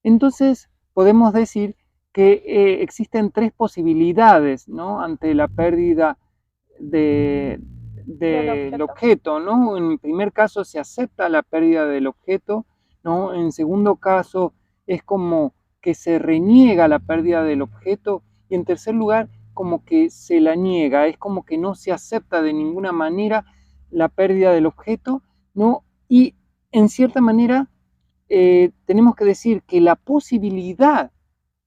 Entonces, podemos decir que existen tres posibilidades, ¿no? Ante la pérdida de, del del objeto. objeto, ¿no? En el primer caso se acepta la pérdida del objeto, ¿no? En segundo caso es como que se reniega la pérdida del objeto y en tercer lugar como que se la niega, es como que no se acepta de ninguna manera la pérdida del objeto, ¿no? Y en cierta manera tenemos que decir que la posibilidad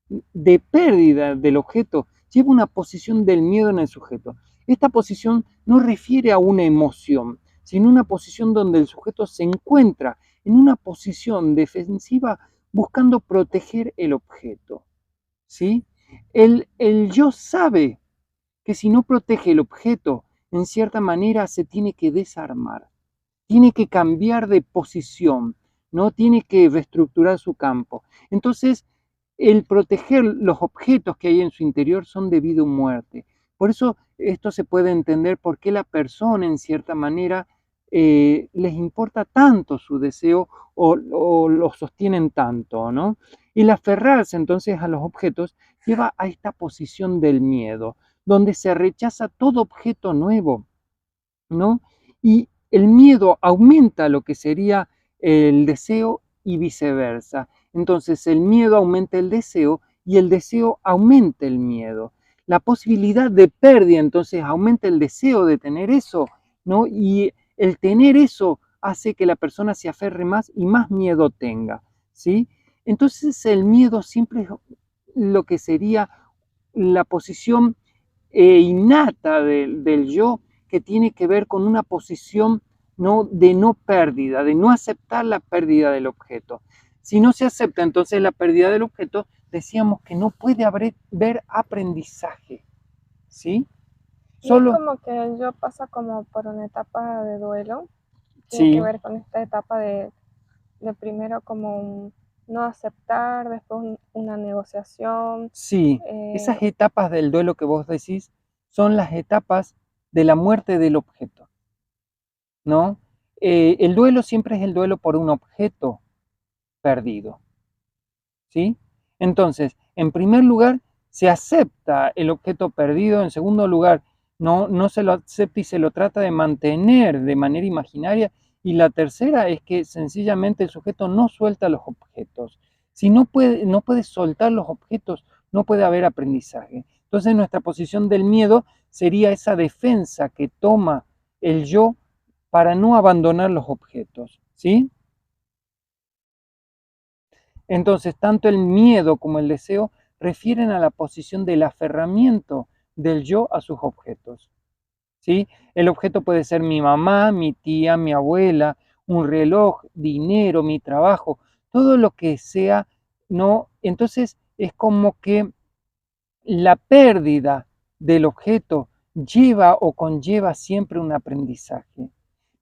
de pérdida del objeto lleva una posición del miedo en el sujeto. Esta posición no refiere a una emoción, sino una posición donde el sujeto se encuentra en una posición defensiva buscando proteger el objeto. ¿Sí? El yo sabe que si no protege el objeto, en cierta manera se tiene que desarmar, tiene que cambiar de posición, ¿no? Tiene que reestructurar su campo. Entonces, el proteger los objetos que hay en su interior son de vida o muerte. Por eso esto se puede entender por qué la persona, en cierta manera, les importa tanto su deseo o lo sostienen tanto, ¿no? Y el aferrarse entonces a los objetos lleva a esta posición del miedo, donde se rechaza todo objeto nuevo, ¿no? Y el miedo aumenta lo que sería el deseo y viceversa. Entonces el miedo aumenta el deseo y el deseo aumenta el miedo. La posibilidad de pérdida entonces aumenta el deseo de tener eso, ¿no? Y el tener eso hace que la persona se aferre más y más miedo tenga, ¿sí? Entonces el miedo siempre es lo que sería la posición innata del yo, que tiene que ver con una posición de no pérdida, de no aceptar la pérdida del objeto. Si no se acepta entonces la pérdida del objeto, decíamos que no puede haber aprendizaje, ¿sí? Y es Solo, como que el yo pasa como por una etapa de duelo. Tiene que sí, ver con esta etapa de primero como un no aceptar, después una negociación. sí, eh, esas etapas del duelo que vos decís son las etapas de la muerte del objeto, ¿no? El duelo siempre es el duelo por un objeto perdido, ¿sí? Entonces, en primer lugar, se acepta el objeto perdido, en segundo lugar, no se lo acepta y se lo trata de mantener de manera imaginaria, y la tercera es que sencillamente el sujeto no suelta los objetos. Si no puede soltar los objetos, no puede haber aprendizaje. Entonces, nuestra posición del miedo sería esa defensa que toma el yo para no abandonar los objetos, ¿sí? Entonces, tanto el miedo como el deseo refieren a la posición del aferramiento del yo a sus objetos, ¿sí? El objeto puede ser mi mamá, mi tía, mi abuela, un reloj, dinero, mi trabajo, todo lo que sea, ¿no? Entonces, es como que la pérdida del objeto lleva o conlleva siempre un aprendizaje.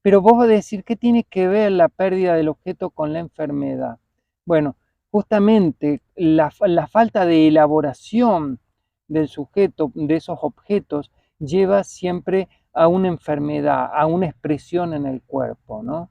Pero vos vas a decir, ¿qué tiene que ver la pérdida del objeto con la enfermedad? Bueno, justamente la falta de elaboración del sujeto, de esos objetos, lleva siempre a una enfermedad, a una expresión en el cuerpo, ¿no?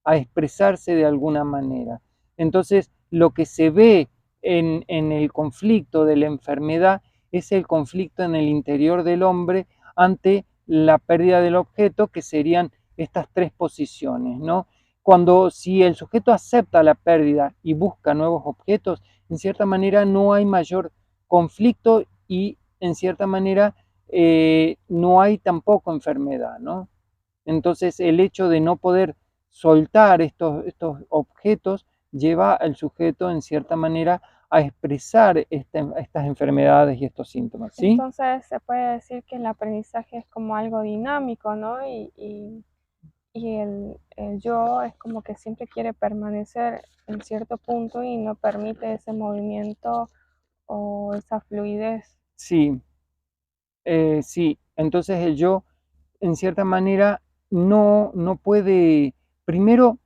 A expresarse de alguna manera. Entonces, lo que se ve en el conflicto de la enfermedad es el conflicto en el interior del hombre ante la pérdida del objeto, que serían estas tres posiciones, ¿no? Cuando si el sujeto acepta la pérdida y busca nuevos objetos, en cierta manera no hay mayor conflicto y en cierta manera no hay tampoco enfermedad, ¿no? Entonces el hecho de no poder soltar estos objetos lleva al sujeto en cierta manera a expresar estas enfermedades y estos síntomas, ¿sí? entonces se puede decir que el aprendizaje es como algo dinámico, ¿no? Y el yo es como que siempre quiere permanecer en cierto punto y no permite ese movimiento o esa fluidez. Sí, sí. Entonces el yo, en cierta manera, no puede, primero,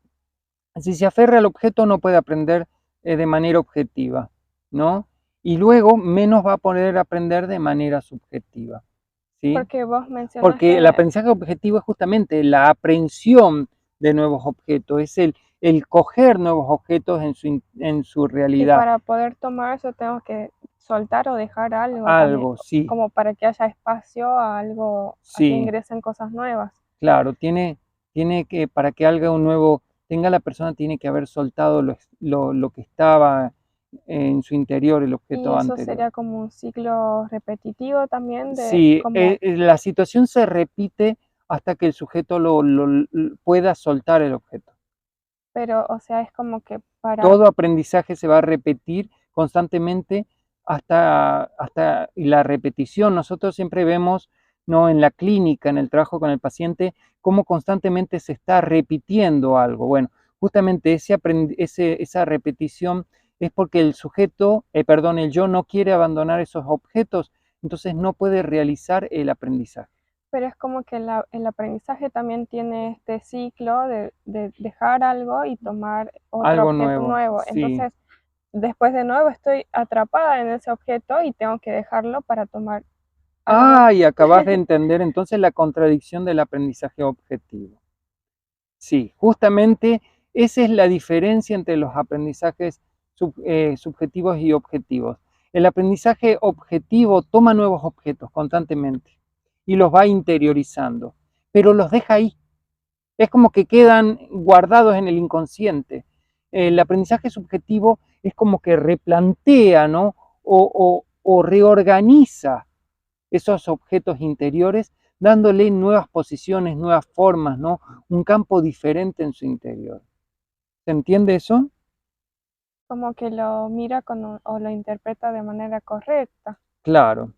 si se aferra al objeto, no puede aprender de manera objetiva, ¿no? Y luego menos va a poder aprender de manera subjetiva, ¿sí? Porque vos Porque el mencionaste, aprendizaje objetivo es justamente la aprehensión de nuevos objetos, es el coger nuevos objetos en su Y realidad. para poder tomar eso tengo que soltar o dejar algo también, Algo, sí, como para que haya espacio a algo, a que sí, ingresen cosas nuevas. claro, tiene que, para que algo nuevo tenga la persona, tiene que haber soltado lo que estaba en su interior, el Y objeto eso anterior. sería como un ciclo repetitivo también de Sí, como, la situación se repite hasta que el sujeto pueda soltar el objeto. pero o sea, es como que para, Todo aprendizaje se va a repetir constantemente y la repetición. Nosotros siempre vemos, ¿no? En la clínica, en el trabajo con el paciente, cómo constantemente se está repitiendo algo. Bueno, justamente esa repetición es porque el sujeto, perdón, el yo no quiere abandonar esos objetos, entonces no puede realizar el aprendizaje. pero es como que el aprendizaje también tiene este ciclo de dejar algo y tomar otro Algo objeto nuevo, nuevo. sí. Entonces, después de nuevo estoy atrapada en ese objeto y tengo que dejarlo para tomar algo. Ah, y acabas de entender entonces la contradicción del aprendizaje objetivo. Sí, justamente esa es la diferencia entre los aprendizajes subjetivos y objetivos. El aprendizaje objetivo toma nuevos objetos constantemente y los va interiorizando, pero los deja ahí. Es como que quedan guardados en el inconsciente. El aprendizaje subjetivo es como que replantea, ¿no? O reorganiza esos objetos interiores, dándole nuevas posiciones, nuevas formas, ¿no? Un campo diferente en su interior. ¿Se entiende eso? Como que lo mira o lo interpreta de manera correcta. Claro.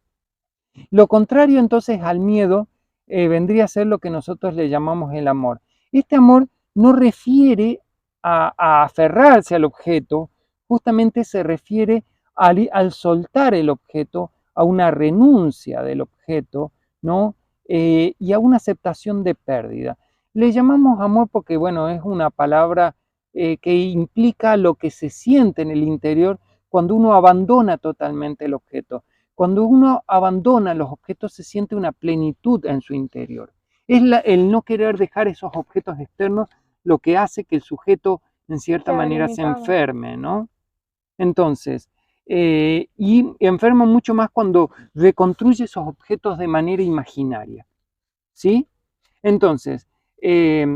Lo contrario entonces al miedo vendría a ser lo que nosotros le llamamos el amor. Este amor no refiere a aferrarse al objeto, justamente se refiere al soltar el objeto, a una renuncia del objeto, ¿no? Y a una aceptación de pérdida. Le llamamos amor porque, bueno, es una palabra que implica lo que se siente en el interior cuando uno abandona totalmente el objeto. Cuando uno abandona los objetos se siente una plenitud en su interior. Es el no querer dejar esos objetos externos lo que hace que el sujeto en cierta Queda manera se limitado. enferme, ¿no? Entonces, y enferma mucho más cuando reconstruye esos objetos de manera imaginaria, ¿sí? Entonces, eh,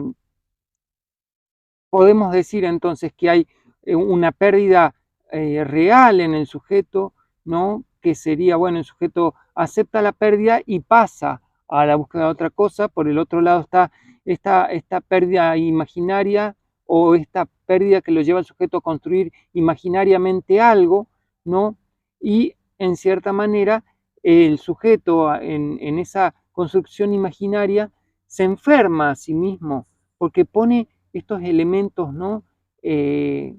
podemos decir entonces que hay una pérdida real en el sujeto, ¿no? Que sería, bueno, el sujeto acepta la pérdida y pasa a la búsqueda de otra cosa. Por el otro lado está esta pérdida imaginaria o esta pérdida que lo lleva al sujeto a construir imaginariamente algo, ¿no? Y en cierta manera el sujeto en esa construcción imaginaria se enferma a sí mismo porque pone estos elementos, ¿no? Eh,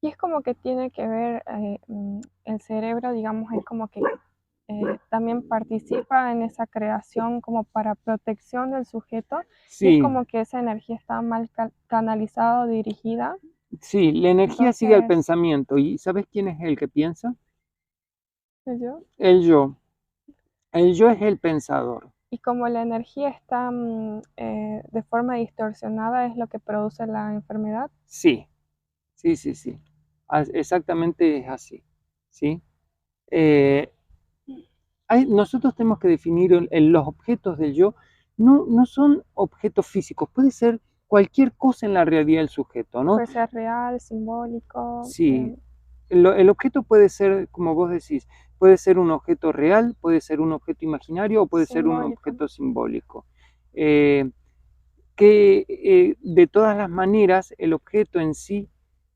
Y es como que tiene que ver, el cerebro, digamos, es como que también participa en esa creación como para protección del sujeto y es sí, como que esa energía está mal canalizada o dirigida. sí, la energía sigue al Entonces, pensamiento. ¿Y sabes quién es el que piensa? yo, El yo. El yo es el pensador. y como la energía está de forma distorsionada, es lo que produce la enfermedad. Sí, sí, sí, sí. Exactamente es así. ¿Sí? Eh, nosotros tenemos que definir los objetos del yo. No son objetos físicos, puede ser cualquier cosa en la realidad del sujeto, ¿no? Puede ser real, simbólico, Sí, el objeto puede ser, como vos decís, puede ser un objeto real, puede ser un objeto imaginario o puede ser un simbólico. objeto simbólico. Eh, que de todas las maneras el objeto en sí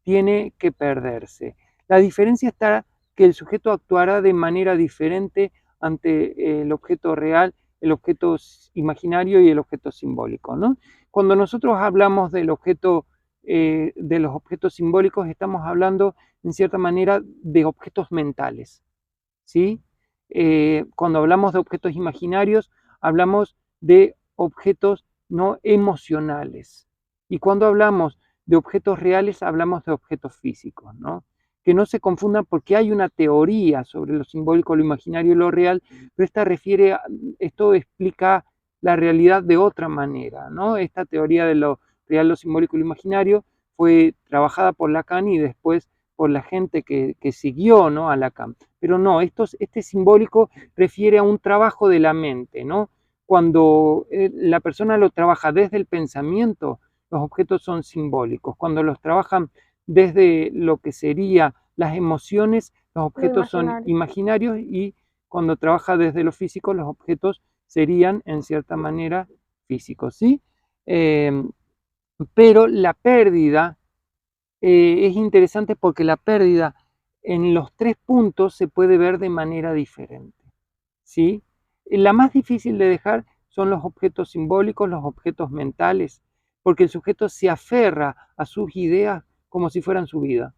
tiene que perderse. La diferencia está que el sujeto actuará de manera diferente ante el objeto real, el objeto imaginario y el objeto simbólico, ¿no? Cuando nosotros hablamos del objeto, de los objetos simbólicos, estamos hablando en cierta manera de objetos mentales, ¿sí? Cuando hablamos de objetos imaginarios, hablamos de objetos no emocionales. Y cuando hablamos de objetos reales, hablamos de objetos físicos, ¿no? Que no se confundan porque hay una teoría sobre lo simbólico, lo imaginario y lo real, pero esto explica la realidad de otra manera, ¿no? Esta teoría de lo real, lo simbólico y lo imaginario fue trabajada por Lacan y después por la gente que siguió, ¿no?, a Lacan. Pero no, este simbólico refiere a un trabajo de la mente, ¿no? Cuando la persona lo trabaja desde el pensamiento, los objetos son simbólicos. Cuando los trabajan desde lo que sería las emociones, los Lo objetos son imaginario. imaginarios, y cuando trabaja desde lo físico, los objetos serían en cierta manera físicos, ¿sí? Pero la pérdida es interesante porque la pérdida en los 3 puntos se puede ver de manera diferente, ¿sí? La más difícil de dejar son los objetos simbólicos, los objetos mentales, porque el sujeto se aferra a sus ideas como si fueran su vida.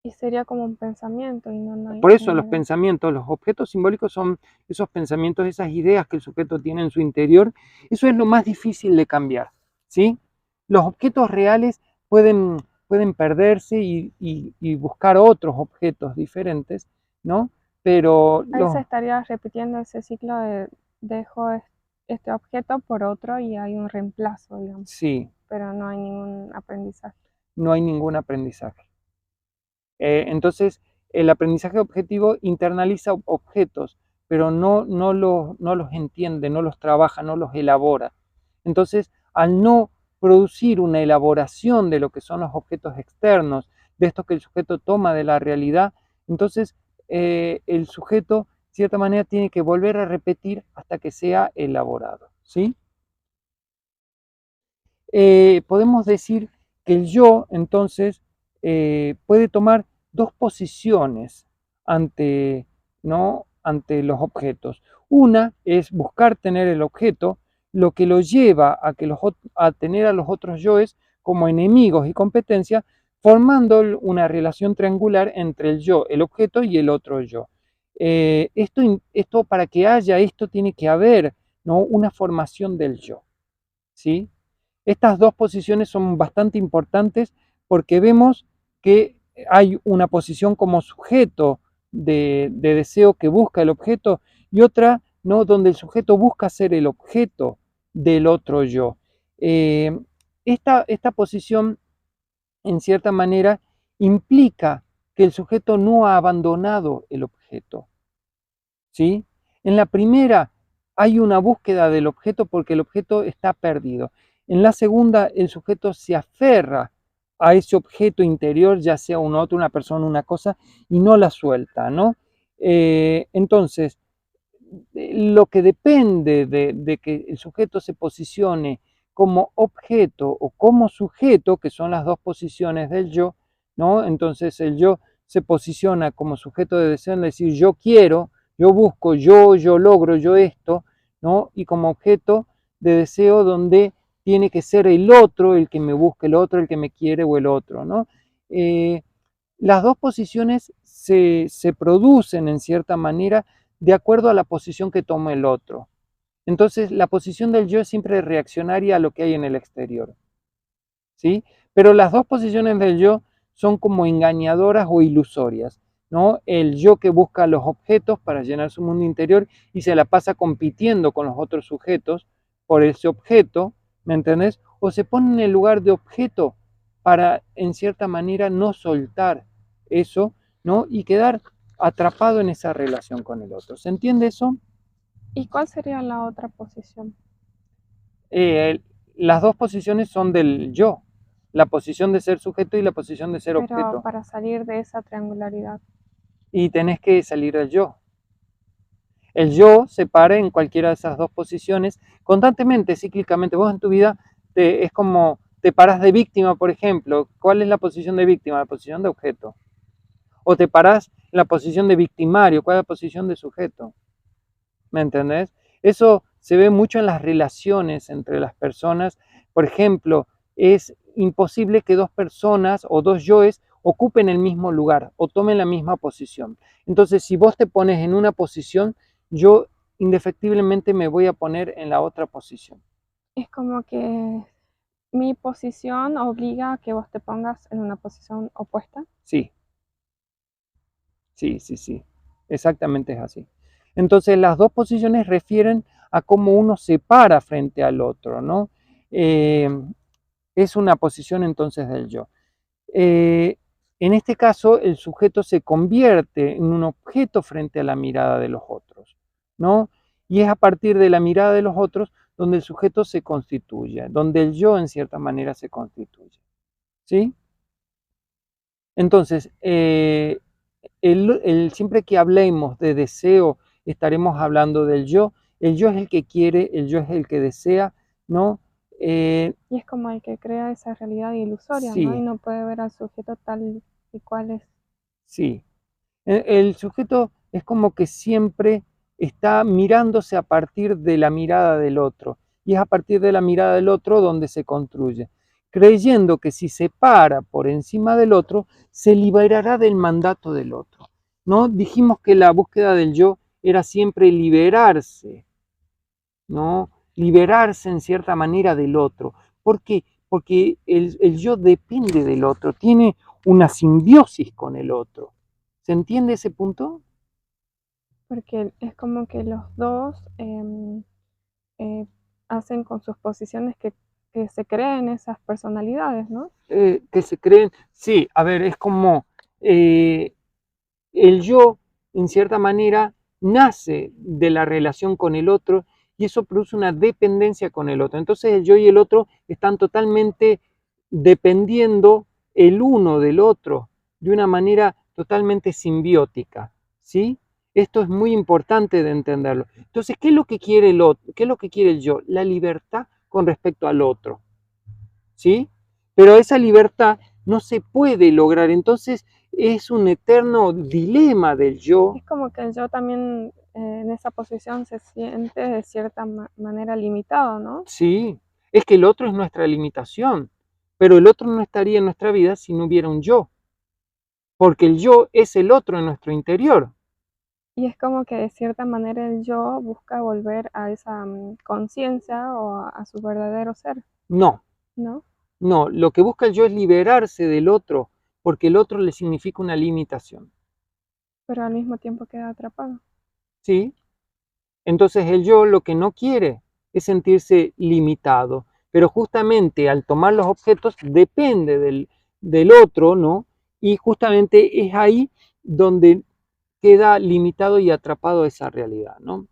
Y sería como un pensamiento y no hay Por eso los manera. pensamientos, los objetos simbólicos son esos pensamientos, esas ideas que el sujeto tiene en su interior. Eso es lo más difícil de cambiar, ¿sí? Los objetos reales pueden perderse y buscar otros objetos diferentes, ¿no? Pero Ahí se estaría repitiendo ese ciclo de dejo este objeto por otro y hay un reemplazo, digamos, sí, pero no hay ningún aprendizaje. no hay ningún aprendizaje. Entonces, el aprendizaje objetivo internaliza objetos, pero no los entiende, no los trabaja, no los elabora. Entonces, al no producir una elaboración de lo que son los objetos externos, de esto que el sujeto toma de la realidad, entonces el sujeto, de cierta manera, tiene que volver a repetir hasta que sea elaborado, ¿sí? Podemos decir que el yo, entonces, puede tomar dos posiciones ante, ¿no?, ante los objetos. Una es buscar tener el objeto, lo que lo lleva a tener a los otros yoes como enemigos y competencia, formando una relación triangular entre el yo, el objeto y el otro yo. Esto, para que haya esto, tiene que haber, ¿no?, una formación del yo, ¿sí? Estas dos posiciones son bastante importantes porque vemos que hay una posición como sujeto de deseo que busca el objeto, y otra, ¿no?, donde el sujeto busca ser el objeto del otro yo. Eh, esta posición, en cierta manera, implica que el sujeto no ha abandonado el objeto, ¿sí? En la primera hay una búsqueda del objeto porque el objeto está perdido. En la segunda, el sujeto se aferra a ese objeto interior, ya sea un otro, una persona, una cosa, y no la suelta, ¿no? Entonces, lo que depende de que el sujeto se posicione como objeto o como sujeto, que son las dos posiciones del yo, ¿no? Entonces el yo se posiciona como sujeto de deseo, en decir yo quiero, yo busco, yo logro, yo esto, ¿no? Y como objeto de deseo, donde tiene que ser el otro el que me busque, el otro el que me quiere, o el otro, ¿no? Las dos posiciones se producen en cierta manera de acuerdo a la posición que toma el otro. Entonces, la posición del yo es siempre reaccionaria a lo que hay en el exterior, ¿sí? Pero las dos posiciones del yo son como engañadoras o ilusorias, ¿no? El yo que busca los objetos para llenar su mundo interior y se la pasa compitiendo con los otros sujetos por ese objeto, ¿me entendés? O se pone en el lugar de objeto para, en cierta manera, no soltar eso, ¿no? Y quedar atrapado en esa relación con el otro. ¿Se entiende eso? ¿Y cuál sería la otra posición? Eh, las dos posiciones son del yo, la posición de ser sujeto y la posición de ser Pero objeto. para salir de esa triangularidad. Y tenés que salir del yo. El yo se para en cualquiera de esas dos posiciones constantemente, cíclicamente. Vos en tu vida es como te paras de víctima, por ejemplo. ¿Cuál es la posición de víctima? La posición de objeto. O te parás en la posición de victimario. ¿Cuál es la posición de sujeto? ¿Me entendés? Eso se ve mucho en las relaciones entre las personas. Por ejemplo, es imposible que dos personas o dos yoes ocupen el mismo lugar o tomen la misma posición. Entonces, si vos te pones en una posición, yo indefectiblemente me voy a poner en la otra posición. Es como que mi posición obliga a que vos te pongas en una posición opuesta. Sí, sí. Exactamente es así. Entonces, las dos posiciones refieren a cómo uno se para frente al otro, ¿no? Es una posición entonces del yo. En este caso, el sujeto se convierte en un objeto frente a la mirada de los otros, ¿no? Y es a partir de la mirada de los otros donde el sujeto se constituye, donde el yo en cierta manera se constituye, ¿sí? Entonces, siempre que hablemos de deseo, estaremos hablando del yo. El yo es el que quiere, el yo es el que desea, ¿no? Y es como el que crea esa realidad ilusoria, ¿no? Y Sí, no puede ver al sujeto tal y cual es. sí. El sujeto es como que siempre está mirándose a partir de la mirada del otro, y es a partir de la mirada del otro donde se construye, creyendo que si se para por encima del otro, se liberará del mandato del otro. ¿No? Dijimos que la búsqueda del yo era siempre liberarse, ¿no? Liberarse en cierta manera del otro. ¿Por qué? Porque el yo depende del otro, tiene una simbiosis con el otro. ¿Se entiende ese punto? Porque es como que los dos hacen con sus posiciones que se creen esas personalidades, ¿no? Que se creen, sí, a ver, es como eh, el yo, en cierta manera, nace de la relación con el otro y eso produce una dependencia con el otro. Entonces el yo y el otro están totalmente dependiendo el uno del otro de una manera totalmente simbiótica, ¿sí? Esto es muy importante de entenderlo. Entonces, ¿qué es lo que quiere el otro? ¿Qué es lo que quiere el yo? La libertad con respecto al otro, ¿sí? Pero esa libertad no se puede lograr, entonces es un eterno dilema del yo. Es como que el yo también en esa posición se siente de cierta manera limitado, ¿no? Sí, es que el otro es nuestra limitación, pero el otro no estaría en nuestra vida si no hubiera un yo, porque el yo es el otro en nuestro interior. Y es como que de cierta manera el yo busca volver a esa conciencia o a su verdadero ser, No, ¿no? no, lo que busca el yo es liberarse del otro, porque el otro le significa una limitación, Pero al mismo tiempo queda atrapado. ¿sí? Entonces el yo lo que no quiere es sentirse limitado, pero justamente al tomar los objetos depende del otro, ¿no? Y justamente es ahí donde queda limitado y atrapado esa realidad, ¿no?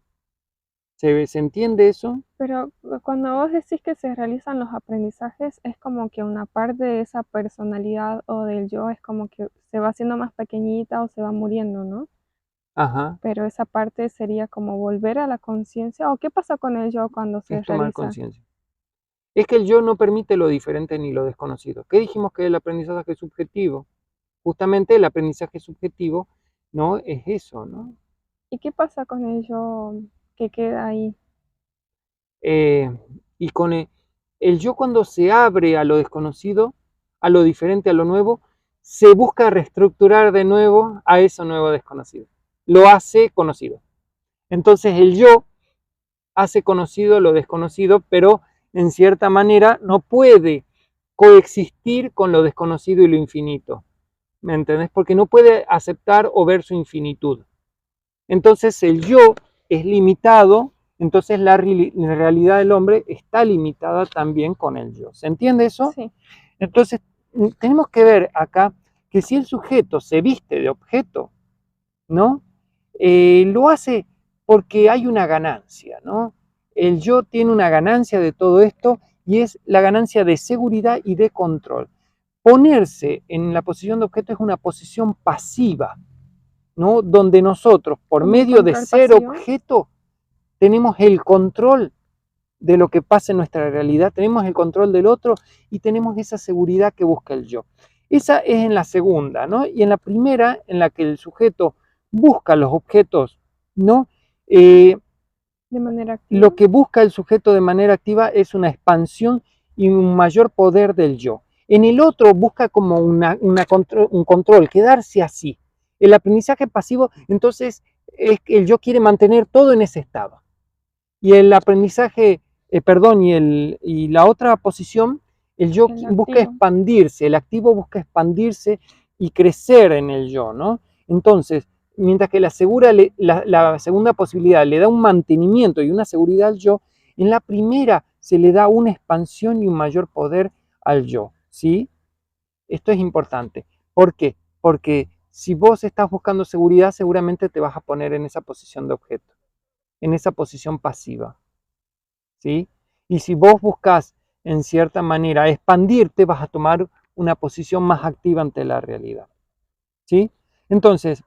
¿Se entiende eso? Pero cuando vos decís que se realizan los aprendizajes, es como que una parte de esa personalidad o del yo es como que se va haciendo más pequeñita o se va muriendo, ¿no? Ajá, Pero esa parte sería como volver a la conciencia. ¿O qué pasa con el yo cuando se es tomar realiza? conciencia. Es que el yo no permite lo diferente ni lo desconocido. ¿Qué dijimos que el aprendizaje es subjetivo? Justamente el aprendizaje subjetivo, ¿no? Es eso, ¿no? ¿Y qué pasa con el yo que queda ahí? Eh, y con el yo cuando se abre a lo desconocido, a lo diferente, a lo nuevo, se busca reestructurar de nuevo a eso nuevo desconocido. Lo hace conocido. Entonces el yo hace conocido lo desconocido, pero en cierta manera no puede coexistir con lo desconocido y lo infinito. ¿Me entendés? Porque no puede aceptar o ver su infinitud. Entonces el yo es limitado, entonces la realidad del hombre está limitada también con el yo. ¿Se entiende eso? Sí, Entonces tenemos que ver acá que si el sujeto se viste de objeto, ¿no? Lo hace porque hay una ganancia, ¿no? El yo tiene una ganancia de todo esto y es la ganancia de seguridad y de control. Ponerse en la posición de objeto es una posición pasiva, ¿no? Donde nosotros, por como un medio de control ser pasivo. objeto, tenemos el control de lo que pasa en nuestra realidad, tenemos el control del otro y tenemos esa seguridad que busca el yo. Esa es en la segunda, ¿no? Y en la primera, en la que el sujeto busca los objetos, ¿no? De manera activa. Lo que busca el sujeto de manera activa es una expansión y un mayor poder del yo. En el otro busca como un control, quedarse así. El aprendizaje pasivo, entonces, es que el yo quiere mantener todo en ese estado. Y el aprendizaje, perdón, y la otra posición, el yo El busca activo. expandirse, el activo busca expandirse y crecer en el yo, ¿no? Entonces, mientras que la segunda posibilidad le da un mantenimiento y una seguridad al yo, en la primera se le da una expansión y un mayor poder al yo, ¿sí? Esto es importante. ¿Por qué? Porque si vos estás buscando seguridad, seguramente te vas a poner en esa posición de objeto, en esa posición pasiva, ¿sí? Y si vos buscas, en cierta manera, expandirte, vas a tomar una posición más activa ante la realidad, ¿sí? Entonces,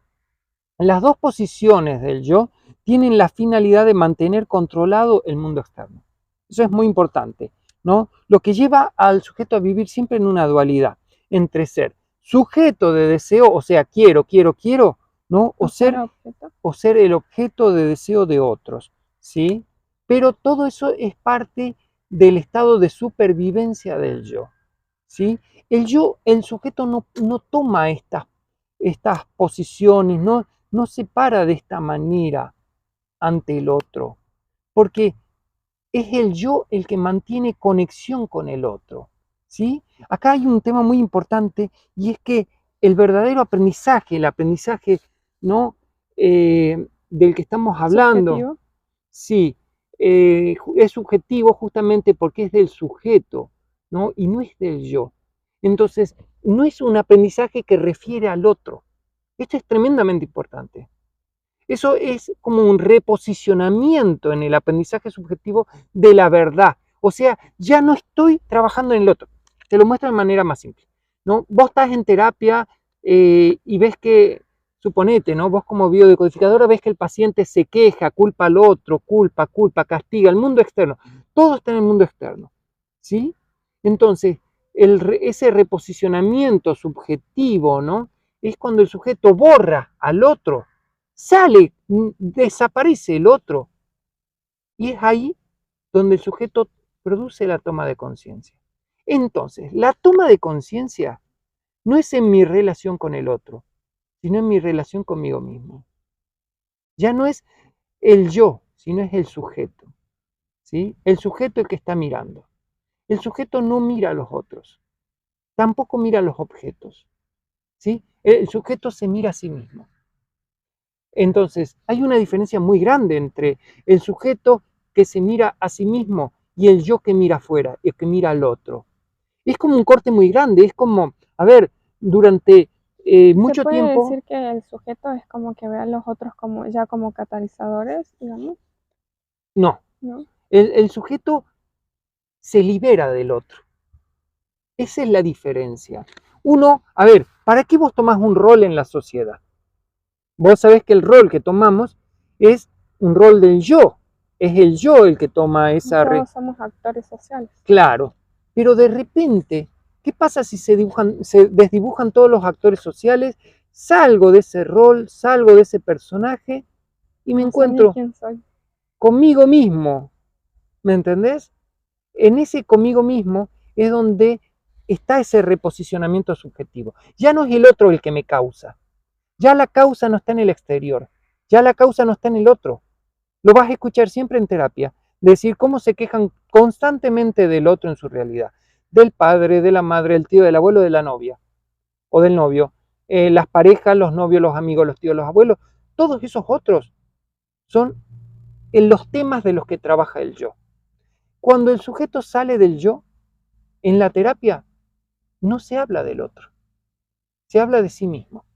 las dos posiciones del yo tienen la finalidad de mantener controlado el mundo externo. Eso es muy importante, ¿no? Lo que lleva al sujeto a vivir siempre en una dualidad entre ser sujeto de deseo, o sea, quiero, quiero, quiero, ¿no? O ser objeto. O ser el objeto de deseo de otros, ¿sí? Pero todo eso es parte del estado de supervivencia del yo, ¿sí? El yo, el sujeto no toma estas posiciones, no se para de esta manera ante el otro, porque es el yo el que mantiene conexión con el otro, ¿sí? Acá hay un tema muy importante y es que el verdadero aprendizaje, el aprendizaje, ¿no? Del que estamos hablando, Subjetivo. sí, es subjetivo justamente porque es del sujeto, ¿no? Y no es del yo. Entonces, no es un aprendizaje que refiere al otro. Esto es tremendamente importante. Eso es como un reposicionamiento en el aprendizaje subjetivo de la verdad. O sea, ya no estoy trabajando en el otro. Te lo muestro de manera más simple, ¿no? Vos estás en terapia y ves que, suponete, ¿no? Vos como biodecodificadora ves que el paciente se queja, culpa al otro, culpa, castiga, el mundo externo. Todo está en el mundo externo, ¿sí? Entonces, ese reposicionamiento subjetivo, ¿no? Es cuando el sujeto borra al otro, sale, desaparece el otro. Y es ahí donde el sujeto produce la toma de conciencia. Entonces, la toma de conciencia no es en mi relación con el otro, sino en mi relación conmigo mismo. Ya no es el yo, sino es el sujeto, ¿sí? El sujeto el que está mirando. El sujeto no mira a los otros, tampoco mira a los objetos, ¿sí? El sujeto se mira a sí mismo. Entonces, hay una diferencia muy grande entre el sujeto que se mira a sí mismo y el yo que mira afuera, el que mira al otro. Es como un corte muy grande, es como, a ver, durante Se mucho puede tiempo, decir que el sujeto es como que ve a los otros como ya como catalizadores, digamos, no, ¿no? el sujeto se libera del otro. Esa es la diferencia. Uno, a ver, ¿para qué vos tomás un rol en la sociedad? Vos sabés que el rol que tomamos es un rol del yo. Es el yo el que toma esa... Todos somos actores sociales. Claro, pero de repente, ¿qué pasa si se desdibujan todos los actores sociales? Salgo de ese rol, salgo de ese personaje y me No sé ni encuentro quién soy. conmigo mismo. ¿Me entendés? En ese conmigo mismo es donde está ese reposicionamiento subjetivo. Ya no es el otro el que me causa. Ya la causa no está en el exterior. Ya la causa no está en el otro. Lo vas a escuchar siempre en terapia. Decir cómo se quejan constantemente del otro en su realidad. Del padre, de la madre, del tío, del abuelo, de la novia o del novio. Las parejas, los novios, los amigos, los tíos, los abuelos. Todos esos otros son en los temas de los que trabaja el yo. Cuando el sujeto sale del yo, en la terapia no se habla del otro, se habla de sí mismo,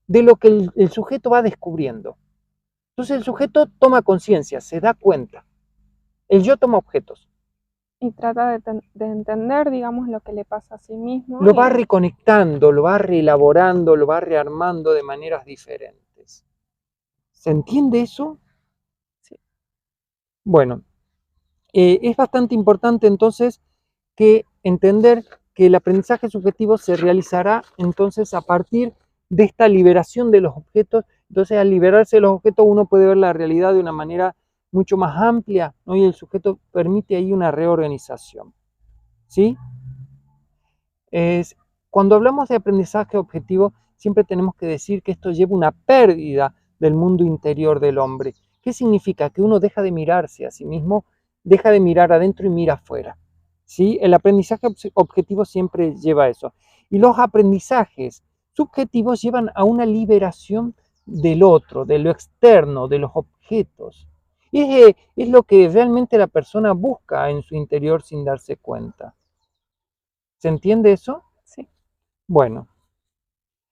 de lo que el sujeto va descubriendo. Entonces el sujeto toma conciencia, se da cuenta. El yo toma objetos, Y trata de entender, digamos, lo que le pasa a sí mismo lo y va reconectando, lo va reelaborando, lo va rearmando de maneras diferentes. ¿Se entiende eso? sí. Bueno, es bastante importante entonces que entender que el aprendizaje subjetivo se realizará entonces a partir de esta liberación de los objetos. Entonces, al liberarse de los objetos, uno puede ver la realidad de una manera mucho más amplia, ¿no? Y el sujeto permite ahí una reorganización, ¿sí? Es, cuando hablamos de aprendizaje objetivo, siempre tenemos que decir que esto lleva una pérdida del mundo interior del hombre. ¿Qué significa? Que uno deja de mirarse a sí mismo, deja de mirar adentro y mira afuera. ¿Sí? El aprendizaje objetivo siempre lleva a eso. Y los aprendizajes subjetivos llevan a una liberación del otro, de lo externo, de los objetos. Y es lo que realmente la persona busca en su interior sin darse cuenta. ¿Se entiende eso? Sí, Bueno,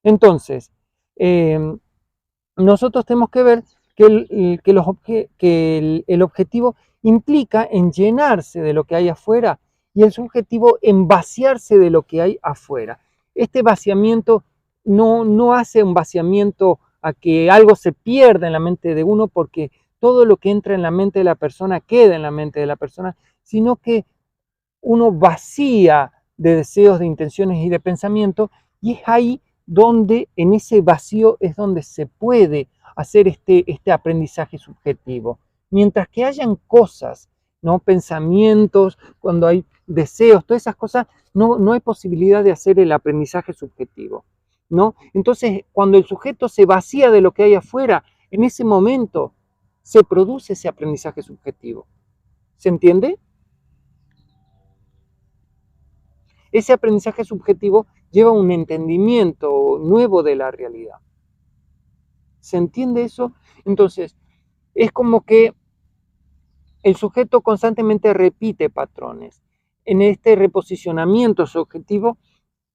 entonces, nosotros tenemos que ver que el objetivo implica en llenarse de lo que hay afuera y el subjetivo en vaciarse de lo que hay afuera. Este vaciamiento no hace un vaciamiento a que algo se pierda en la mente de uno, porque todo lo que entra en la mente de la persona queda en la mente de la persona, sino que uno vacía de deseos, de intenciones y de pensamiento, y es ahí donde, en ese vacío, es donde se puede hacer este aprendizaje subjetivo. Mientras que hayan cosas, ¿no? Pensamientos, cuando hay deseos, todas esas cosas, no hay posibilidad de hacer el aprendizaje subjetivo, ¿no? Entonces, cuando el sujeto se vacía de lo que hay afuera, en ese momento se produce ese aprendizaje subjetivo. ¿Se entiende? Ese aprendizaje subjetivo lleva a un entendimiento nuevo de la realidad. ¿Se entiende eso? Entonces, es como que el sujeto constantemente repite patrones. En este reposicionamiento subjetivo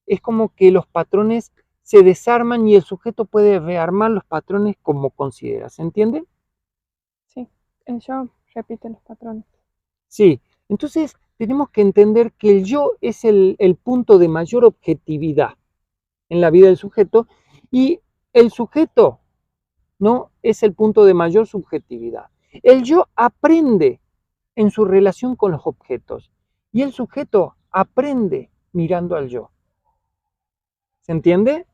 es como que los patrones se desarman y el sujeto puede rearmar los patrones como considera. ¿Se entiende? sí. El yo repite los patrones. Sí. Entonces, tenemos que entender que el yo es el punto de mayor objetividad en la vida del sujeto, y el sujeto, ¿no?, es el punto de mayor subjetividad. El yo aprende en su relación con los objetos y el sujeto aprende mirando al yo. ¿Se entiende?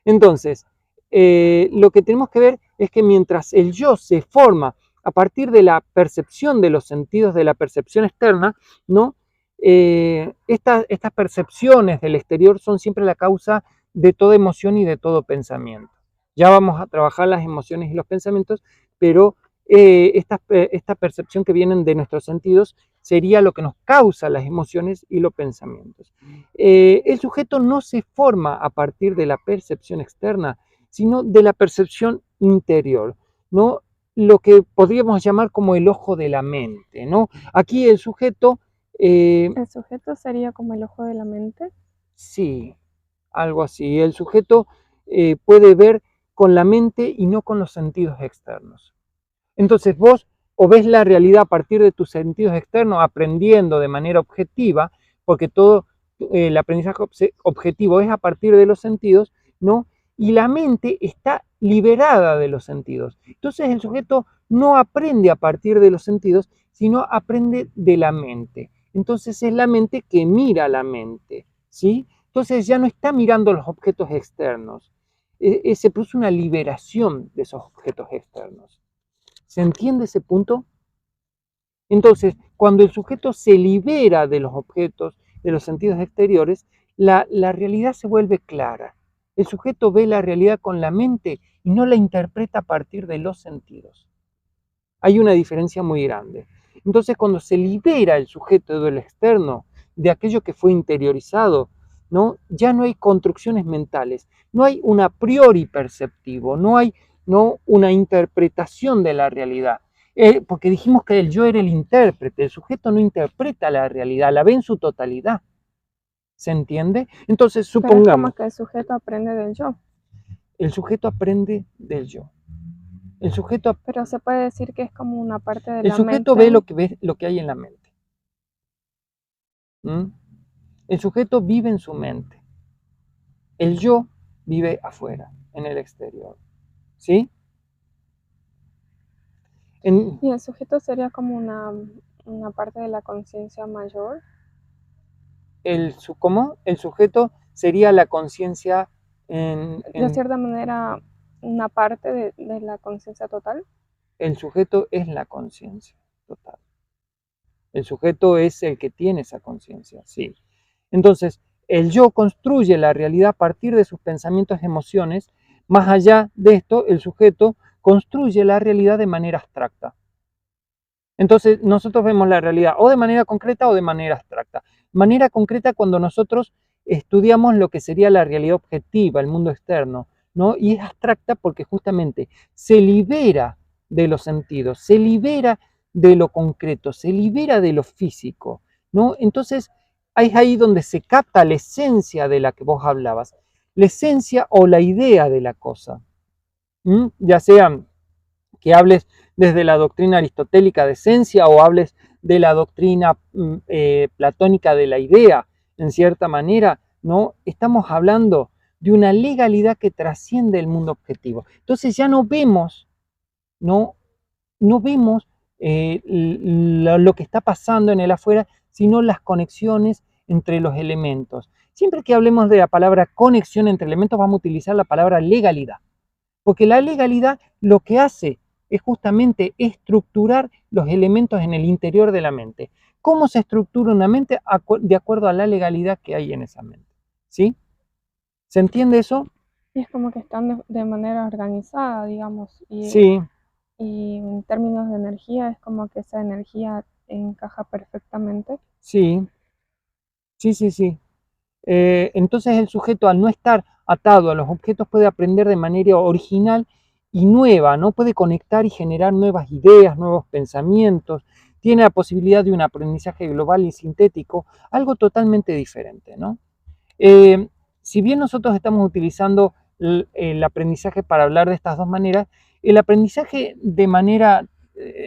Entonces, lo que tenemos que ver es que mientras el yo se forma a partir de la percepción de los sentidos, de la percepción externa, ¿no? Estas percepciones del exterior son siempre la causa de toda emoción y de todo pensamiento. Ya vamos a trabajar las emociones y los pensamientos, pero esta percepción que vienen de nuestros sentidos sería lo que nos causa las emociones y los pensamientos. El sujeto no se forma a partir de la percepción externa, sino de la percepción interior, ¿no? Lo que podríamos llamar como el ojo de la mente, ¿no? Aquí el sujeto, El sujeto sería como el ojo de la mente. sí, algo así. El sujeto puede ver con la mente y no con los sentidos externos. Entonces vos o ves la realidad a partir de tus sentidos externos, aprendiendo de manera objetiva, porque todo el aprendizaje objetivo es a partir de los sentidos, ¿no? Y la mente está liberada de los sentidos. Entonces el sujeto no aprende a partir de los sentidos, sino aprende de la mente. Entonces es la mente que mira la mente, ¿sí? Entonces ya no está mirando los objetos externos. Se produce una liberación de esos objetos externos. ¿Se entiende ese punto? Entonces, cuando el sujeto se libera de los objetos, de los sentidos exteriores, la realidad se vuelve clara. El sujeto ve la realidad con la mente y no la interpreta a partir de los sentidos. Hay una diferencia muy grande. Entonces, cuando se libera el sujeto del externo, de aquello que fue interiorizado, ¿no? Ya no hay construcciones mentales, no hay un a priori perceptivo, no una interpretación de la realidad. Porque dijimos que el yo era el intérprete, el sujeto no interpreta la realidad, la ve en su totalidad. ¿Se entiende? Entonces, Pero es como supongamos, que el sujeto aprende del yo. el sujeto aprende del yo. El sujeto, Pero se puede decir que es como una parte de el la sujeto mente. ve lo que hay en la mente. ¿Mm? El sujeto vive en su mente. El yo vive afuera, en el exterior. ¿Sí? En, Y el sujeto sería como una parte de la conciencia mayor. ¿cómo? El sujeto sería la conciencia De cierta manera, una parte de la conciencia total. el sujeto es la conciencia total. El sujeto es el que tiene esa conciencia, sí. Entonces, el yo construye la realidad a partir de sus pensamientos y emociones. Más allá de esto, el sujeto construye la realidad de manera abstracta. Entonces, nosotros vemos la realidad o de manera concreta o de manera abstracta. Manera concreta cuando nosotros estudiamos lo que sería la realidad objetiva, el mundo externo, ¿no? Y es abstracta porque justamente se libera de los sentidos, se libera de lo concreto, se libera de lo físico, ¿no? Entonces, es ahí donde se capta la esencia de la que vos hablabas, la esencia o la idea de la cosa. Ya sea que hables desde la doctrina aristotélica de esencia o hables de la doctrina platónica de la idea, en cierta manera, ¿no? Estamos hablando de una legalidad que trasciende el mundo objetivo. Entonces ya no vemos, no, no vemos lo que está pasando en el afuera, sino las conexiones entre los elementos. Siempre que hablemos de la palabra conexión entre elementos, vamos a utilizar la palabra legalidad. Porque la legalidad lo que hace es justamente estructurar los elementos en el interior de la mente. ¿Cómo se estructura una mente? De acuerdo a la legalidad que hay en esa mente. ¿Sí? ¿Se entiende eso? Y es como que están de manera organizada, digamos, Sí, y en términos de energía es como que esa energía encaja perfectamente. sí, sí. Entonces el sujeto, al no estar atado a los objetos, puede aprender de manera original y nueva, ¿no? Puede conectar y generar nuevas ideas, nuevos pensamientos, tiene la posibilidad de un aprendizaje global y sintético, algo totalmente diferente, ¿no? Eh, si bien nosotros estamos utilizando el aprendizaje para hablar de estas dos maneras, el aprendizaje de manera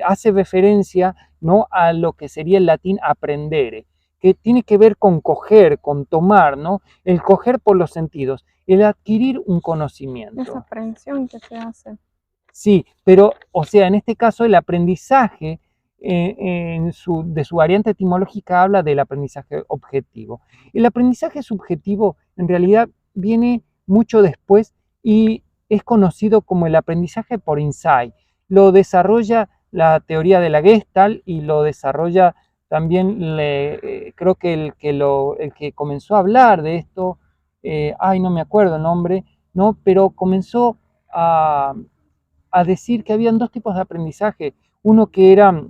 hace referencia, ¿no?, a lo que sería el latín aprendere, que tiene que ver con coger, con tomar, ¿no? El coger por los sentidos, el adquirir un conocimiento. Esa aprehensión que se hace. Sí, pero, o sea, en este caso el aprendizaje de su variante etimológica habla del aprendizaje objetivo. El aprendizaje subjetivo en realidad viene mucho después y es conocido como el aprendizaje por insight. Lo desarrolla la teoría de la Gestalt y lo desarrolla también, creo que el que comenzó a hablar de esto, no me acuerdo el nombre, ¿no? Pero comenzó a decir que habían dos tipos de aprendizaje. Uno que era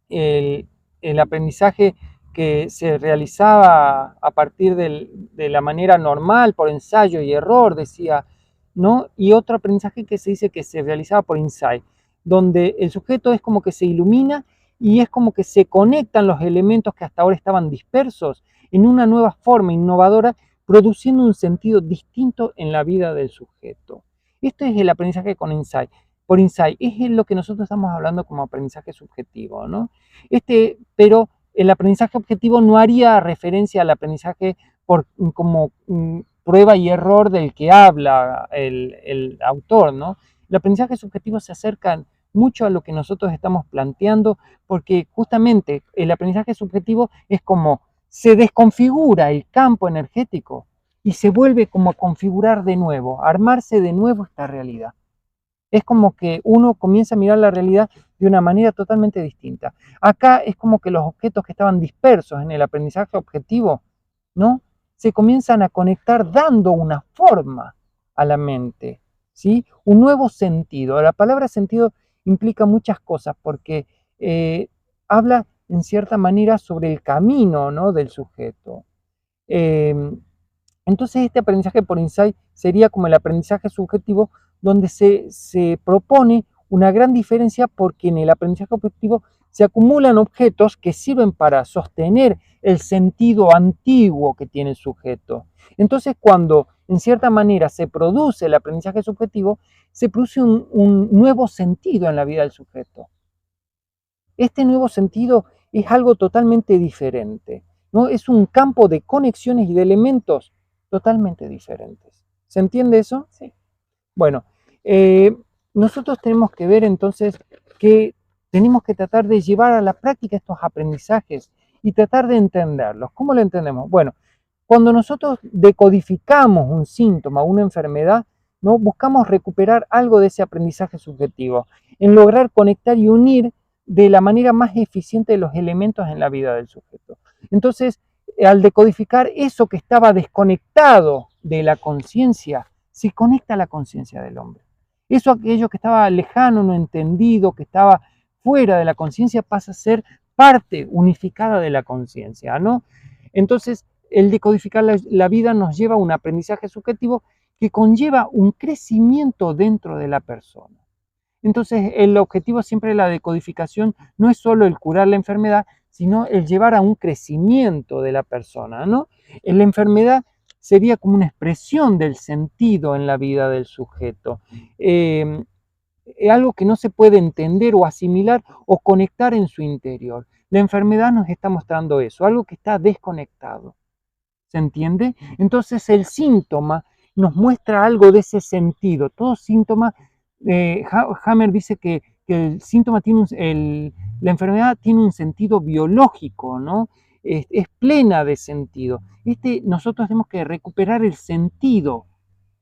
el aprendizaje que se realizaba a partir de la manera normal, por ensayo y error, decía, ¿no? Y otro aprendizaje que se dice que se realizaba por insight, donde el sujeto es como que se ilumina y es como que se conectan los elementos que hasta ahora estaban dispersos en una nueva forma innovadora, produciendo un sentido distinto en la vida del sujeto. Este es el aprendizaje con insight. Por insight, es lo que nosotros estamos hablando como aprendizaje subjetivo, ¿no? Pero el aprendizaje objetivo no haría referencia al aprendizaje como prueba y error del que habla el autor, ¿no? El aprendizaje subjetivo se acerca mucho a lo que nosotros estamos planteando, porque justamente el aprendizaje subjetivo es como se desconfigura el campo energético y se vuelve como a configurar de nuevo, a armarse de nuevo esta realidad. Es como que uno comienza a mirar la realidad de una manera totalmente distinta. Acá es como que los objetos que estaban dispersos en el aprendizaje objetivo, ¿no?, se comienzan a conectar dando una forma a la mente, ¿sí? Un nuevo sentido. La palabra sentido implica muchas cosas porque habla en cierta manera sobre el camino, ¿no?, del sujeto. Entonces este aprendizaje por insight sería como el aprendizaje subjetivo, donde se propone una gran diferencia porque en el aprendizaje objetivo se acumulan objetos que sirven para sostener el sentido antiguo que tiene el sujeto. Entonces cuando en cierta manera se produce el aprendizaje subjetivo, se produce un nuevo sentido en la vida del sujeto. Este nuevo sentido es algo totalmente diferente, ¿no? Es un campo de conexiones y de elementos totalmente diferentes. ¿Se entiende eso? Sí. Bueno, nosotros tenemos que ver entonces que tenemos que tratar de llevar a la práctica estos aprendizajes y tratar de entenderlos. ¿Cómo lo entendemos? Bueno, cuando nosotros decodificamos un síntoma, una enfermedad, ¿no?, buscamos recuperar algo de ese aprendizaje subjetivo, en lograr conectar y unir de la manera más eficiente los elementos en la vida del sujeto. Entonces, al decodificar eso que estaba desconectado de la conciencia, se conecta a la conciencia del hombre. Eso, aquello que estaba lejano, no entendido, que estaba fuera de la conciencia, pasa a ser parte unificada de la conciencia, ¿no? Entonces, el decodificar la vida nos lleva a un aprendizaje subjetivo que conlleva un crecimiento dentro de la persona. Entonces, el objetivo siempre de la decodificación no es solo el curar la enfermedad, sino el llevar a un crecimiento de la persona, ¿no? En la enfermedad sería como una expresión del sentido en la vida del sujeto. Algo que no se puede entender o asimilar o conectar en su interior. La enfermedad nos está mostrando eso, algo que está desconectado. ¿Se entiende? Entonces el síntoma nos muestra algo de ese sentido. Todo síntoma, Hammer dice que el síntoma tiene la enfermedad tiene un sentido biológico, ¿no? Es plena de sentido. Nosotros tenemos que recuperar el sentido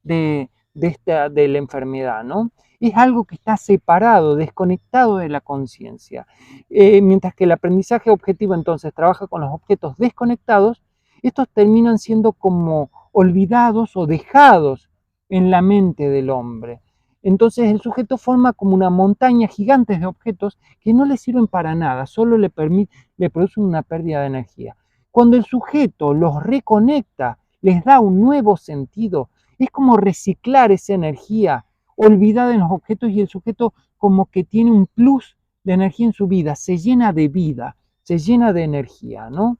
de la enfermedad, ¿no? Es algo que está separado, desconectado de la conciencia. Mientras que el aprendizaje objetivo entonces trabaja con los objetos desconectados, estos terminan siendo como olvidados o dejados en la mente del hombre. Entonces el sujeto forma como una montaña gigante de objetos que no le sirven para nada, solo le producen una pérdida de energía. Cuando el sujeto los reconecta, les da un nuevo sentido, es como reciclar esa energía olvidada en los objetos y el sujeto como que tiene un plus de energía en su vida, se llena de vida, se llena de energía, ¿no?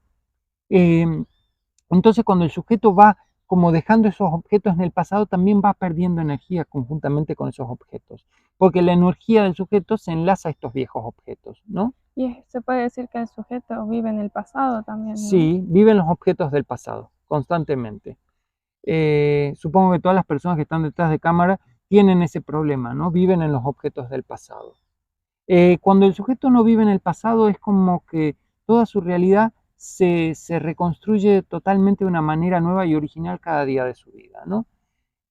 Entonces cuando el sujeto va como dejando esos objetos en el pasado, también va perdiendo energía conjuntamente con esos objetos, porque la energía del sujeto se enlaza a estos viejos objetos, ¿no? Y se puede decir que el sujeto vive en el pasado también, ¿no? Sí, viven los objetos del pasado constantemente. Supongo que todas las personas que están detrás de cámara tienen ese problema, ¿no? Viven en los objetos del pasado. Cuando el sujeto no vive en el pasado es como que toda su realidad se reconstruye totalmente de una manera nueva y original cada día de su vida, ¿no?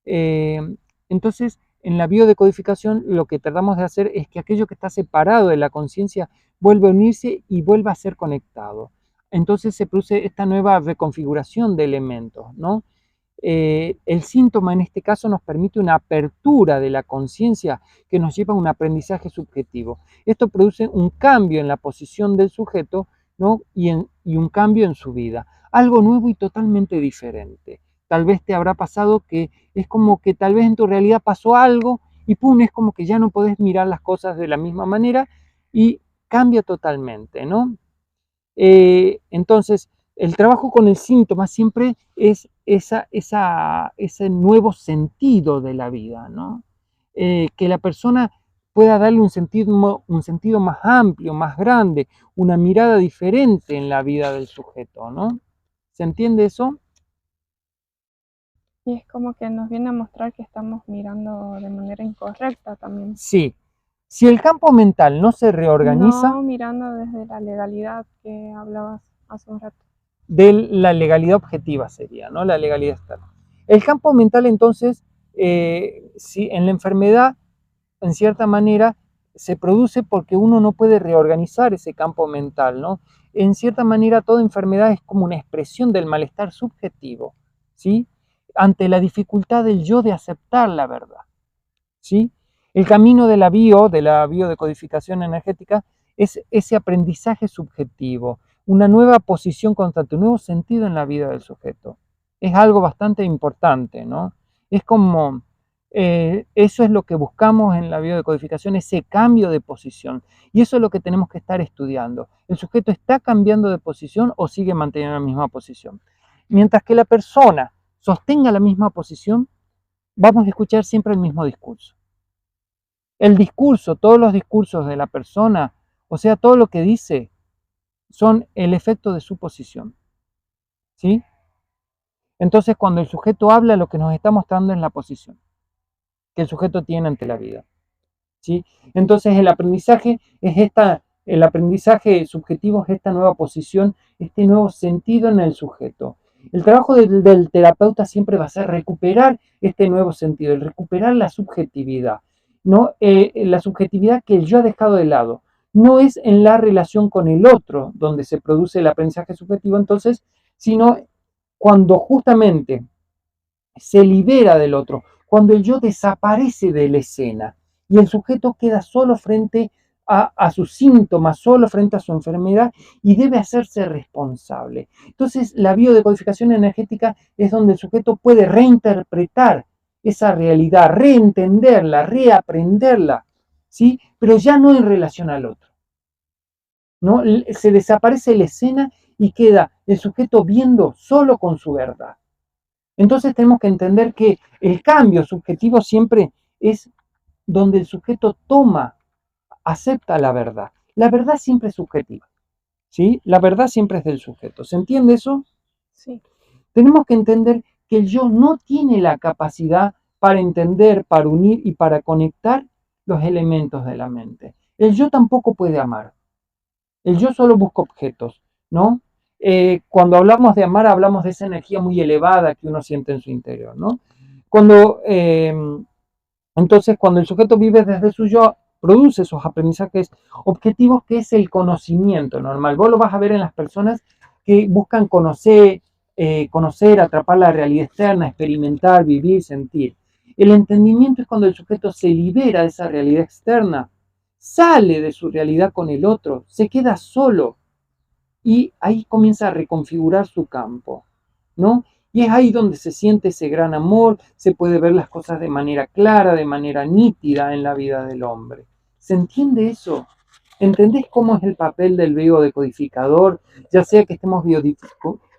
Entonces, en la biodecodificación lo que tratamos de hacer es que aquello que está separado de la conciencia vuelva a unirse y vuelva a ser conectado. Entonces se produce esta nueva reconfiguración de elementos, ¿no? El síntoma en este caso nos permite una apertura de la conciencia que nos lleva a un aprendizaje subjetivo. Esto produce un cambio en la posición del sujeto, ¿no? y un cambio en su vida, algo nuevo y totalmente diferente. Tal vez te habrá pasado que es como que tal vez en tu realidad pasó algo y pum, es como que ya no podés mirar las cosas de la misma manera y cambia totalmente, ¿no? Entonces, el trabajo con el síntoma siempre es ese nuevo sentido de la vida, ¿no? Que la persona pueda darle un sentido más amplio, más grande, una mirada diferente en la vida del sujeto, ¿no? ¿Se entiende eso? Y es como que nos viene a mostrar que estamos mirando de manera incorrecta también. Sí. Si el campo mental no se reorganiza, No mirando desde la legalidad que hablabas hace un rato. de la legalidad objetiva sería, ¿no? La legalidad externa. El campo mental entonces, si en la enfermedad, en cierta manera, se produce porque uno no puede reorganizar ese campo mental, ¿no? En cierta manera, toda enfermedad es como una expresión del malestar subjetivo, ¿sí? Ante la dificultad del yo de aceptar la verdad, ¿sí? El camino de la biodecodificación energética, es ese aprendizaje subjetivo, una nueva posición constante, un nuevo sentido en la vida del sujeto. Es algo bastante importante, ¿no? Es como, eso es lo que buscamos en la biodecodificación, ese cambio de posición. Y eso es lo que tenemos que estar estudiando. ¿El sujeto está cambiando de posición o sigue manteniendo la misma posición? Mientras que la persona sostenga la misma posición, vamos a escuchar siempre el mismo discurso. El discurso, todos los discursos de la persona, o sea, todo lo que dice, son el efecto de su posición, ¿sí? Entonces, cuando el sujeto habla, lo que nos está mostrando es la posición que el sujeto tiene ante la vida, ¿sí? Entonces, el aprendizaje subjetivo es esta nueva posición, este nuevo sentido en el sujeto. El trabajo del terapeuta siempre va a ser recuperar este nuevo sentido, el recuperar la subjetividad, ¿no? La subjetividad que yo he dejado de lado. No es en la relación con el otro donde se produce el aprendizaje subjetivo, entonces, sino cuando justamente se libera del otro, cuando el yo desaparece de la escena y el sujeto queda solo frente a sus síntomas, solo frente a su enfermedad y debe hacerse responsable. Entonces, la biodecodificación energética es donde el sujeto puede reinterpretar esa realidad, reentenderla, reaprenderla, ¿sí? Pero ya no en relación al otro. ¿no? Se desaparece la escena y queda el sujeto viendo solo con su verdad. Entonces tenemos que entender que el cambio subjetivo siempre es donde el sujeto toma, acepta la verdad. La verdad siempre es subjetiva, ¿sí? La verdad siempre es del sujeto. ¿Se entiende eso? Sí. Tenemos que entender que el yo no tiene la capacidad para entender, para unir y para conectar los elementos de la mente. El yo tampoco puede amar. El yo solo busca objetos, ¿no? Cuando hablamos de amar, hablamos de esa energía muy elevada que uno siente en su interior, ¿no? Cuando, entonces, cuando el sujeto vive desde su yo, produce esos aprendizajes objetivos, que es el conocimiento normal. Vos lo vas a ver en las personas que buscan conocer, atrapar la realidad externa, experimentar, vivir, sentir. El entendimiento es cuando el sujeto se libera de esa realidad externa, sale de su realidad con el otro, se queda solo y ahí comienza a reconfigurar su campo, ¿no? Y es ahí donde se siente ese gran amor, se puede ver las cosas de manera clara, de manera nítida en la vida del hombre. ¿Se entiende eso? ¿Entendés cómo es el papel del biodecodificador? Ya sea que estemos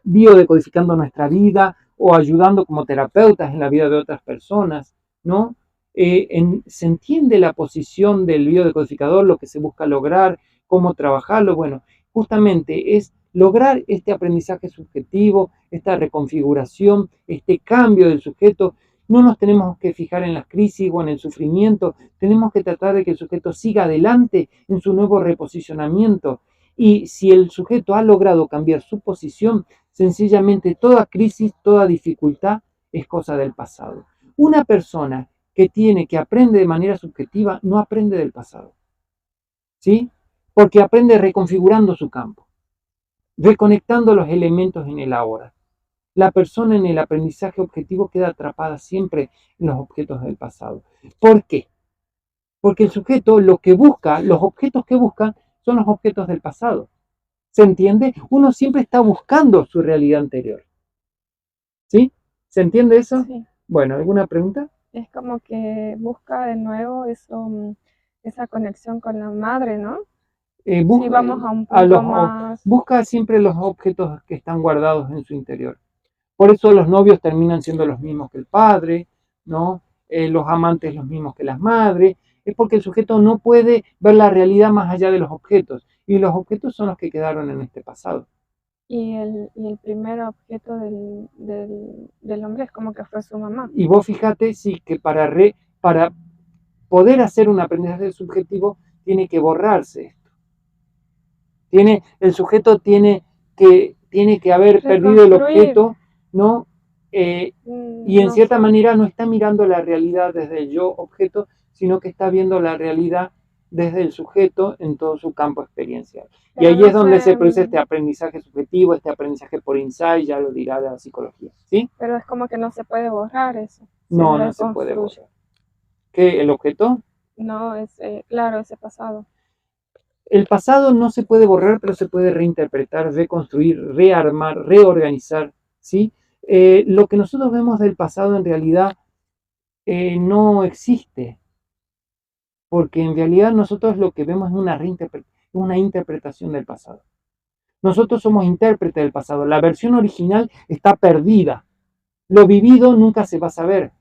biodecodificando nuestra vida o ayudando como terapeutas en la vida de otras personas, ¿no? Se entiende la posición del biodecodificador, lo que se busca lograr, cómo trabajarlo. Bueno, justamente es lograr este aprendizaje subjetivo, esta reconfiguración, este cambio del sujeto. No nos tenemos que fijar en las crisis o en el sufrimiento, tenemos que tratar de que el sujeto siga adelante en su nuevo reposicionamiento. Y si el sujeto ha logrado cambiar su posición, sencillamente toda crisis, toda dificultad es cosa del pasado. Una persona que aprende de manera subjetiva no aprende del pasado, ¿sí? Porque aprende reconfigurando su campo, reconectando los elementos en el ahora. La persona en el aprendizaje objetivo queda atrapada siempre en los objetos del pasado. ¿Por qué? Porque el sujeto lo que busca, los objetos que busca, son los objetos del pasado. ¿Se entiende? Uno siempre está buscando su realidad anterior. ¿Sí? ¿Se entiende eso? Sí. Bueno, ¿alguna pregunta? Es como que busca de nuevo eso, esa conexión con la madre, ¿no? Sí, Busca, vamos a un punto más. busca siempre los objetos que están guardados en su interior. Por eso los novios terminan siendo los mismos que el padre, ¿no? Los amantes los mismos que las madres. Es porque el sujeto no puede ver la realidad más allá de los objetos. Y los objetos son los que quedaron en este pasado. Y el primer objeto del hombre es como que fue su mamá. Y vos fíjate, sí, que para poder hacer un aprendizaje subjetivo tiene que borrarse esto. El sujeto tiene que haber perdido el objeto, ¿no? Y en No cierta sé. manera no está mirando la realidad desde el yo objeto, sino que está viendo la realidad desde el sujeto en todo su campo experiencial. Y Pero ahí no es donde se sé, produce este aprendizaje subjetivo, este aprendizaje por insight, ya lo dirá la psicología, ¿sí? pero es como que no se puede borrar eso. Se No, no se puede reconstruye. borrar. ¿Qué? ¿El objeto? No, es claro, ese pasado. El pasado no se puede borrar, pero se puede reinterpretar, reconstruir, rearmar, reorganizar, ¿sí? Lo que nosotros vemos del pasado en realidad no existe, porque en realidad nosotros lo que vemos es una interpretación del pasado. Nosotros somos intérpretes del pasado, la versión original está perdida, lo vivido nunca se va a saber,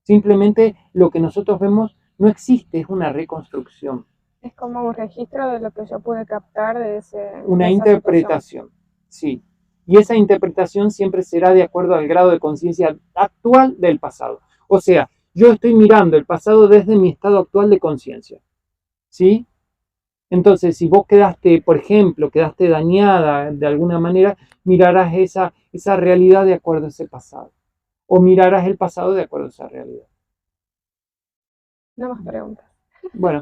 simplemente lo que nosotros vemos no existe, es una reconstrucción. Es como un registro de lo que yo pude captar de Una esa situación. interpretación, sí. Y esa interpretación siempre será de acuerdo al grado de conciencia actual del pasado. O sea, yo estoy mirando el pasado desde mi estado actual de conciencia, ¿sí? Entonces, si vos quedaste, por ejemplo, quedaste dañada de alguna manera, mirarás esa realidad de acuerdo a ese pasado. O mirarás el pasado de acuerdo a esa realidad. No más preguntas. Bueno,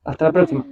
hasta la próxima.